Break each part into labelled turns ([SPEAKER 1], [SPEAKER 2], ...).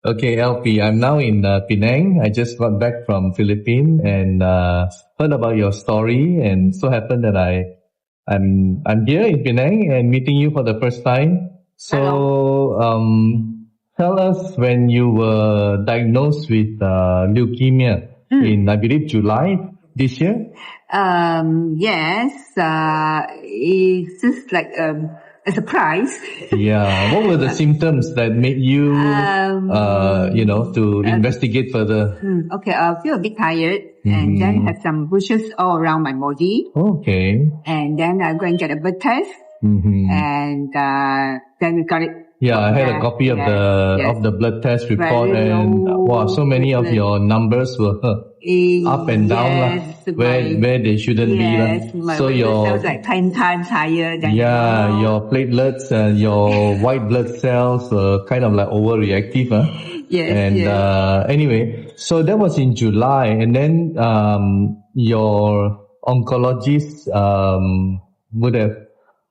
[SPEAKER 1] Okay, LP, I'm now in Penang. I just got back from Philippines and heard about your story, and so happened that I'm here in Penang and meeting you for the first time. So tell us when you were diagnosed with leukemia in, I believe, July this year.
[SPEAKER 2] Yes, it's just like a surprise.
[SPEAKER 1] Yeah. What were the symptoms that made you, to investigate further?
[SPEAKER 2] Okay, I feel a bit tired and then have some bushes all around my body.
[SPEAKER 1] Okay.
[SPEAKER 2] And then I go and get a blood test and then we got it.
[SPEAKER 1] Yeah, I had a copy of the blood test report, and wow, so many of your numbers were up and down, where they shouldn't be.
[SPEAKER 2] So your cells like 10 times higher than
[SPEAKER 1] your platelets and your white blood cells were kind of like overreactive. Anyway, so that was in July, and then your oncologist would have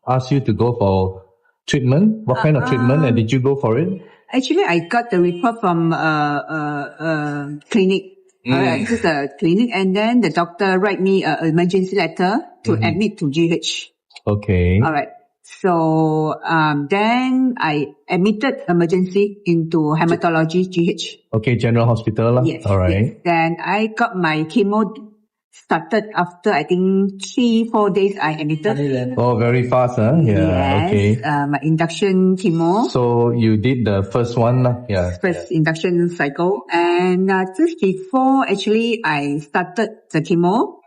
[SPEAKER 1] asked you to go for treatment. What kind of treatment, and did you go for it?
[SPEAKER 2] Actually, I got the report from clinic. This is a clinic, and then the doctor write me an emergency letter to admit to GH.
[SPEAKER 1] Okay.
[SPEAKER 2] All right. So then I admitted emergency into hematology GH.
[SPEAKER 1] Okay, General Hospital.
[SPEAKER 2] Yes.
[SPEAKER 1] All right.
[SPEAKER 2] Yes. Then I got my chemo started after I think 3-4 days I admitted.
[SPEAKER 1] Oh, very fast, huh? Yeah.
[SPEAKER 2] Yes.
[SPEAKER 1] Okay.
[SPEAKER 2] My induction chemo.
[SPEAKER 1] So you did the first one, yeah.
[SPEAKER 2] First induction cycle, and just before actually I started the chemo,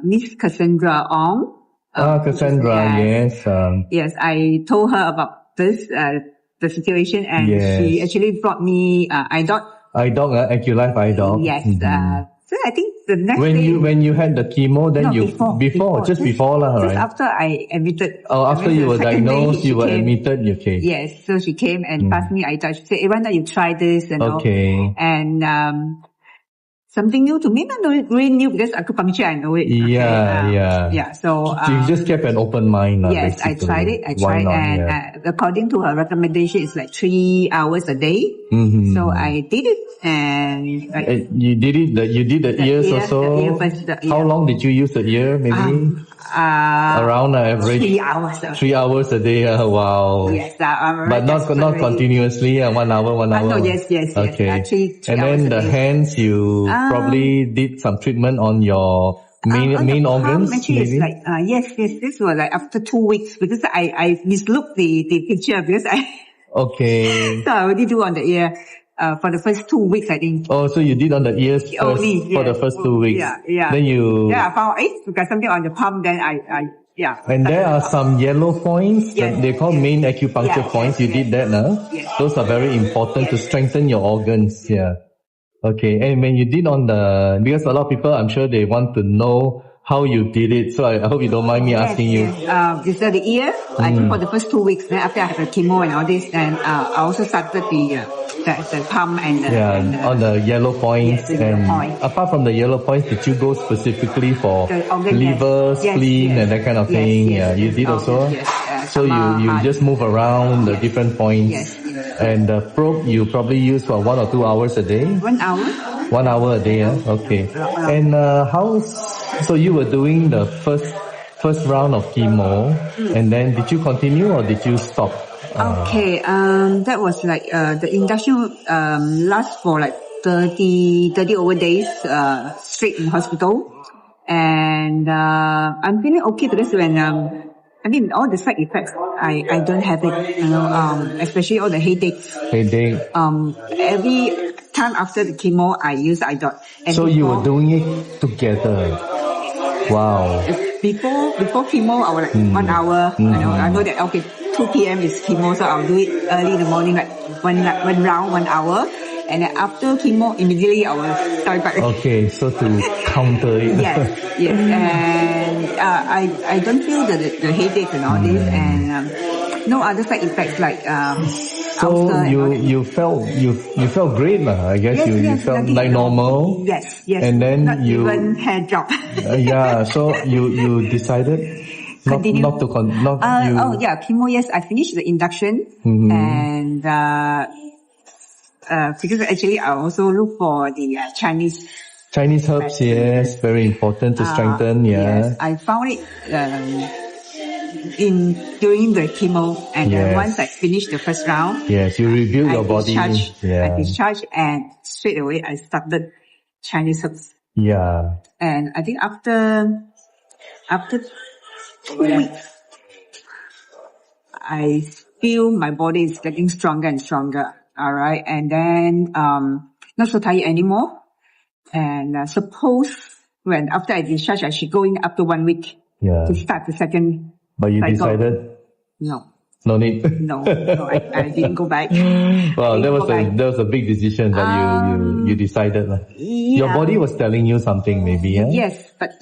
[SPEAKER 2] Miss Cassandra Ong.
[SPEAKER 1] Cassandra, yes.
[SPEAKER 2] Yes, I told her about this, the situation, and she actually brought me I-Doc.
[SPEAKER 1] I-Doc, Aculife I-Doc.
[SPEAKER 2] Yes. So I think the next
[SPEAKER 1] day... When you had the chemo, then before,
[SPEAKER 2] just
[SPEAKER 1] right?
[SPEAKER 2] after I admitted.
[SPEAKER 1] Oh, after you were diagnosed, you were admitted, okay.
[SPEAKER 2] Yes, so she came and passed me I-Doc. She said, why not you try this and all. And something new to me, not really new because acupuncture, I know it.
[SPEAKER 1] Yeah.
[SPEAKER 2] So
[SPEAKER 1] you just kept an open mind.
[SPEAKER 2] Yes,
[SPEAKER 1] basically.
[SPEAKER 2] I tried, and according to her recommendation, it's like 3 hours a day. So I did it, and
[SPEAKER 1] you did it. You did the ears also.
[SPEAKER 2] The ear first,
[SPEAKER 1] How long did you use the ear? Maybe around average
[SPEAKER 2] 3 hours.
[SPEAKER 1] 3 hours a day. Wow.
[SPEAKER 2] Yes,
[SPEAKER 1] but not continuously. 1 hour, 1 hour.
[SPEAKER 2] No, yes.
[SPEAKER 1] Okay.
[SPEAKER 2] Three
[SPEAKER 1] and then the hands, you probably did some treatment on your main organs.
[SPEAKER 2] Actually,
[SPEAKER 1] maybe?
[SPEAKER 2] It's like yes. This was like after 2 weeks because I mislooked the picture because
[SPEAKER 1] Okay.
[SPEAKER 2] So I already do on the ear. For the first 2 weeks, I think.
[SPEAKER 1] Oh, so you did on the ears first for the first 2 weeks.
[SPEAKER 2] Yeah.
[SPEAKER 1] Then you...
[SPEAKER 2] Yeah, I found we got something on the palm, then I.
[SPEAKER 1] And there are some yellow points that they call main acupuncture points. You did that, no?
[SPEAKER 2] Yes.
[SPEAKER 1] Those are very important to strengthen your organs. Yeah. Okay. And when you did on the... Because a lot of people, I'm sure they want to know how you did it. So I hope you don't mind me asking you.
[SPEAKER 2] This is the ear. I think for the first 2 weeks. Then after I have the chemo and all this, then I also started the palm and
[SPEAKER 1] on the yellow points.
[SPEAKER 2] Yes,
[SPEAKER 1] and apart from the yellow points, did you go specifically for liver, spleen, and that kind of thing?
[SPEAKER 2] Yes,
[SPEAKER 1] you did also.
[SPEAKER 2] Yes,
[SPEAKER 1] so you just move around the different points.
[SPEAKER 2] Yes.
[SPEAKER 1] And the probe you probably use for 1 or 2 hours a day.
[SPEAKER 2] 1 hour.
[SPEAKER 1] 1 hour a day. Okay. And so you were doing the first round of chemo, and then did you continue or did you stop?
[SPEAKER 2] Okay, that was like the induction lasts for like 30 over days straight in hospital, and I'm feeling okay because when all the side effects I don't have it, especially all the headaches. Every time after the chemo I use I-Doc.
[SPEAKER 1] So you were doing it together. Wow.
[SPEAKER 2] Before chemo, I was like 1 hour. I know that 2 p.m. is chemo, so I'll do it early in the morning, like one round, 1 hour. And then after chemo, immediately I will start back.
[SPEAKER 1] Okay, so to counter it.
[SPEAKER 2] Yes. And I don't feel the headache and all this, and no other side effects like
[SPEAKER 1] so you felt great, I guess. You felt like normal.
[SPEAKER 2] Yes.
[SPEAKER 1] And then
[SPEAKER 2] not even hair drop.
[SPEAKER 1] So you decided not to
[SPEAKER 2] chemo. Yes, I finished the induction, and because actually I also look for the Chinese
[SPEAKER 1] herbs, yes, very important to strengthen,
[SPEAKER 2] Yes, I found it during the chemo, and then once I finished the first round,
[SPEAKER 1] yes, you rebuild your body.
[SPEAKER 2] I discharged, and straight away I started Chinese herbs.
[SPEAKER 1] Yeah.
[SPEAKER 2] And I think after 2 weeks, I feel my body is getting stronger and stronger. All right, and then not so tired anymore. And suppose when after I discharge, I should go in after 1 week to start the second.
[SPEAKER 1] But you
[SPEAKER 2] cycle.
[SPEAKER 1] decided?
[SPEAKER 2] No.
[SPEAKER 1] No need.
[SPEAKER 2] No, I didn't go back.
[SPEAKER 1] Well, that was a big decision that you decided. Yeah. Your body was telling you something, maybe. Yeah?
[SPEAKER 2] Yes, but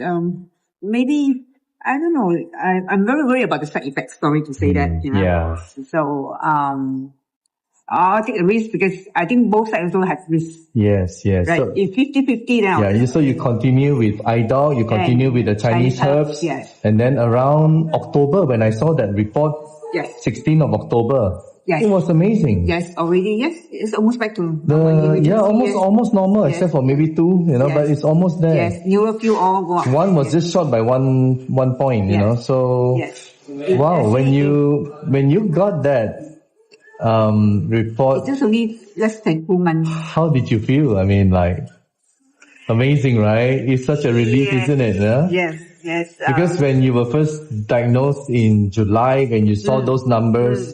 [SPEAKER 2] maybe I don't know. I'm very worried about the side effects. Sorry to say that. You know?
[SPEAKER 1] Yeah.
[SPEAKER 2] So I'll take a risk because I think both sides also have risks.
[SPEAKER 1] Yes, yes.
[SPEAKER 2] Right. So, if 50-50 now.
[SPEAKER 1] Yeah, so you continue with I-Doc, you continue with the Chinese herbs.
[SPEAKER 2] Yes.
[SPEAKER 1] And then around October, when I saw that report, 16th of October, it was amazing.
[SPEAKER 2] Yes, already, it's almost back to
[SPEAKER 1] almost normal, except for maybe 2, but it's almost there.
[SPEAKER 2] Yes, neuropil all go up.
[SPEAKER 1] One was just short by one point, so wow, when you got that report,
[SPEAKER 2] it just only less than 2 months.
[SPEAKER 1] How did you feel? I mean, like, amazing, right? It's such a relief, isn't it? Yeah?
[SPEAKER 2] Yes.
[SPEAKER 1] Because when you were first diagnosed in July, when you saw those numbers,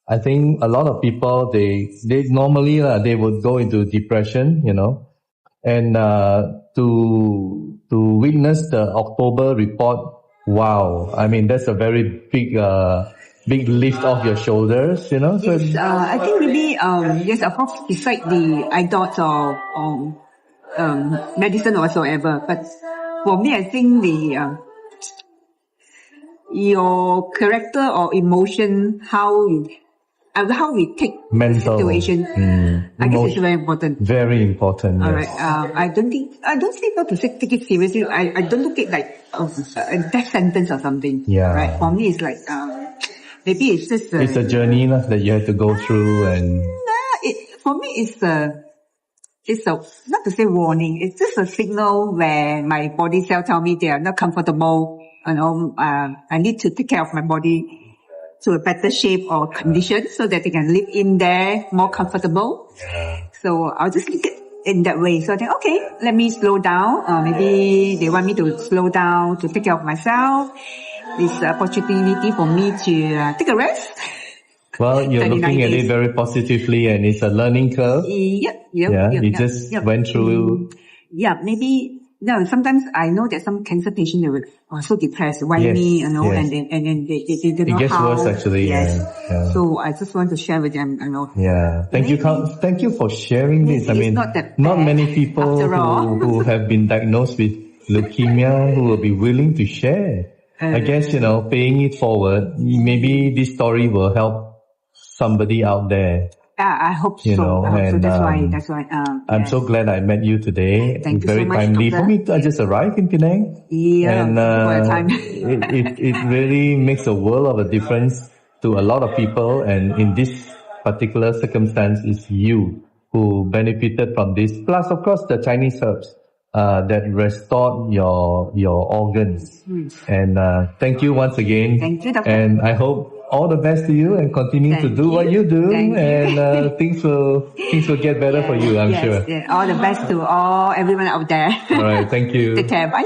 [SPEAKER 1] I think a lot of people, they normally, they would go into depression, and, to witness the October report, wow. I mean, that's a very big lift off your shoulders, So
[SPEAKER 2] I think maybe, of course, beside the I-Doc or medicine or whatsoever, but for me, I think your character or emotion, how we take
[SPEAKER 1] mental
[SPEAKER 2] situation, I guess it's very important.
[SPEAKER 1] Very important.
[SPEAKER 2] All right. I don't say not to take it seriously. I don't look at like a death sentence or something.
[SPEAKER 1] Yeah.
[SPEAKER 2] Right. For me, it's like maybe it's just
[SPEAKER 1] it's a journey that you have to go through, and
[SPEAKER 2] for me, it's a not to say warning. It's just a signal where my body cell tell me they are not comfortable. I need to take care of my body to a better shape or condition so that they can live in there more comfortable.
[SPEAKER 1] Yeah.
[SPEAKER 2] So I'll just look at it in that way. So I think, okay, let me slow down. Maybe they want me to slow down to take care of myself. This opportunity for me to take a rest.
[SPEAKER 1] Well, you're looking at it very positively, and it's a learning curve. You just went through.
[SPEAKER 2] Maybe. No, sometimes I know that some cancer patients are so depressed. Why me? And then they don't know how.
[SPEAKER 1] It gets worse, actually.
[SPEAKER 2] Yes. Yeah. So I just want to share with them.
[SPEAKER 1] Yeah. Thank you for sharing this. I mean, not many people who have been diagnosed with leukemia who will be willing to share. I guess, paying it forward, maybe this story will help somebody out there.
[SPEAKER 2] I hope so. So that's why.
[SPEAKER 1] I'm so glad I met you today.
[SPEAKER 2] Thank you
[SPEAKER 1] very
[SPEAKER 2] so much,
[SPEAKER 1] timely.
[SPEAKER 2] Doctor.
[SPEAKER 1] For me, I just arrived in Penang.
[SPEAKER 2] Yeah,
[SPEAKER 1] and it really makes a world of a difference to a lot of people. And in this particular circumstance, it's you who benefited from this. Plus, of course, the Chinese herbs that restored your organs. And thank you once again.
[SPEAKER 2] Thank you, Doctor.
[SPEAKER 1] And I hope all the best to you, and continue to do what you do, and things will get better for you, I'm sure.
[SPEAKER 2] Yeah. All the best to everyone out there.
[SPEAKER 1] All right, thank you.
[SPEAKER 2] Take care. Bye.